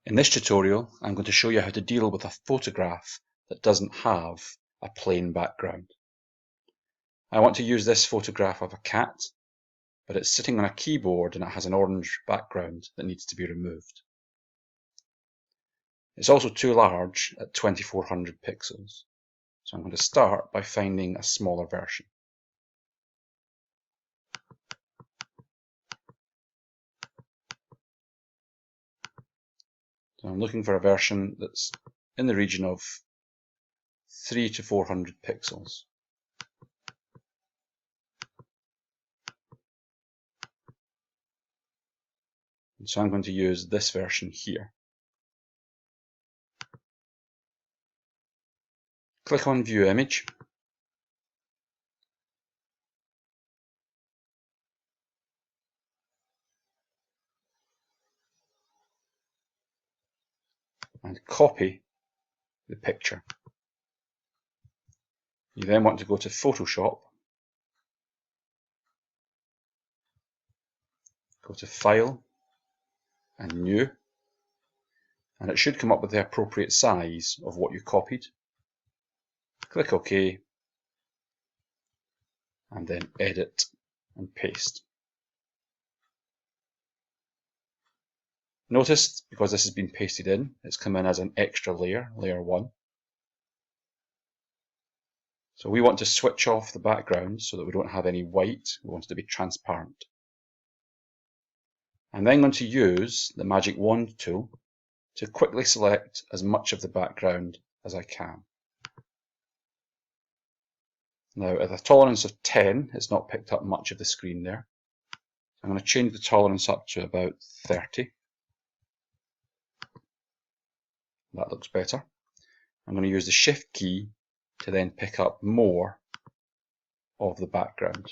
In this tutorial, I'm going to show you how to deal with a photograph that doesn't have a plain background. I want to use this photograph of a cat, but it's sitting on a keyboard and it has an orange background that needs to be removed. It's also too large at 2400 pixels, so I'm going to start by finding a smaller version. So I'm looking for a version that's in the region of 300 to 400 pixels. And so I'm going to use this version here. Click on View Image. And copy the picture. You then want to go to Photoshop, go to File and New, and it should come up with the appropriate size of what you copied. Click OK, and then Edit and Paste. Notice, because this has been pasted in, it's come in as an extra layer, layer 1. So we want to switch off the background so that we don't have any white. We want it to be transparent. I'm then going to use the magic wand tool to quickly select as much of the background as I can. Now, at a tolerance of 10, it's not picked up much of the screen there. I'm going to change the tolerance up to about 30. That looks better. I'm going to use the Shift key to then pick up more of the background.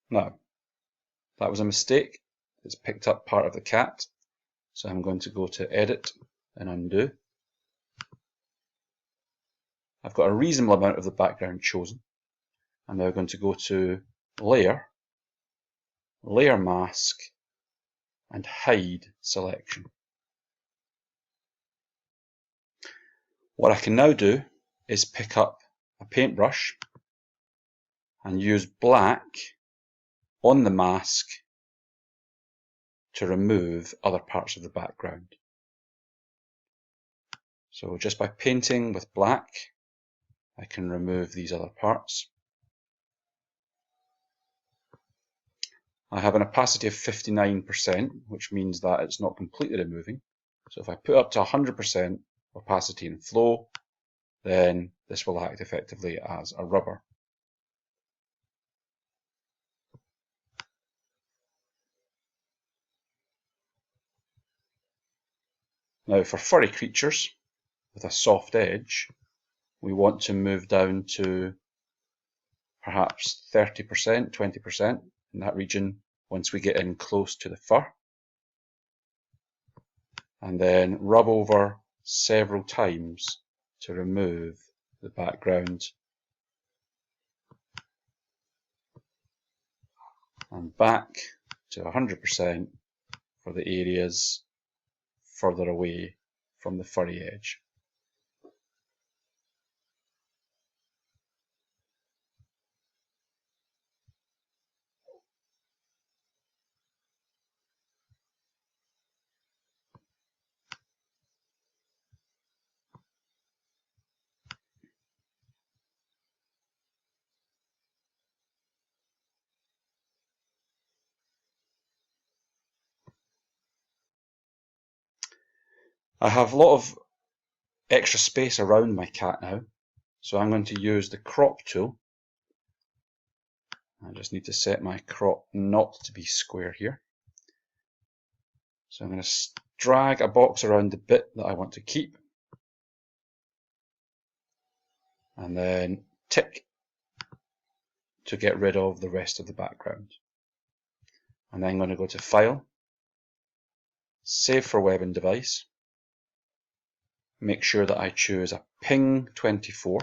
Now, that was a mistake. It's picked up part of the cat. So I'm going to go to Edit and Undo. I've got a reasonable amount of the background chosen. I'm now going to go to Layer, Layer Mask, and Hide Selection. What I can now do is pick up a paintbrush and use black on the mask to remove other parts of the background. So just by painting with black, I can remove these other parts. I have an opacity of 59%, which means that it's not completely removing. So if I put up to 100% opacity and flow, then this will act effectively as a rubber. Now for furry creatures with a soft edge, we want to move down to perhaps 30%, 20% in that region once we get in close to the fur. And then rub over several times to remove the background. And back to 100% for the areas further away from the furry edge. I have a lot of extra space around my cat now, so I'm going to use the crop tool. I just need to set my crop not to be square here. So I'm going to drag a box around the bit that I want to keep, and then tick to get rid of the rest of the background. I'm then going to go to File, Save for Web and Device, make sure that I choose a ping 24,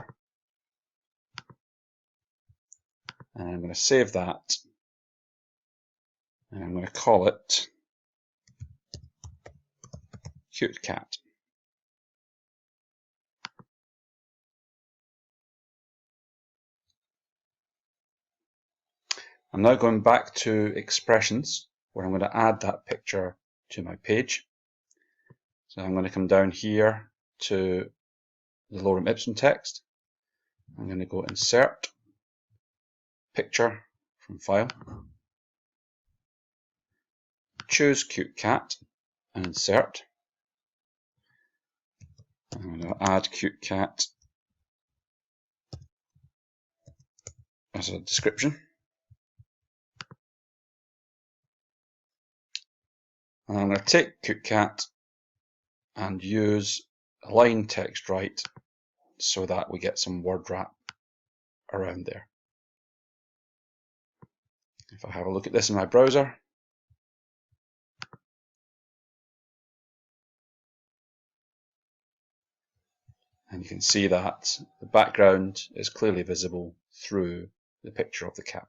and I'm going to save that, and I'm going to call it cute cat. I'm now going back to expressions, where I'm going to add that picture to my page. So I'm going to come down here to the lorem ipsum text. I'm going to go insert, picture from file, choose cute cat and insert. I'm going to add cute cat as a description. And I'm going to take cute cat and use align text right so that we get some word wrap around there. If I have a look at this in my browser, and you can see that the background is clearly visible through the picture of the cat.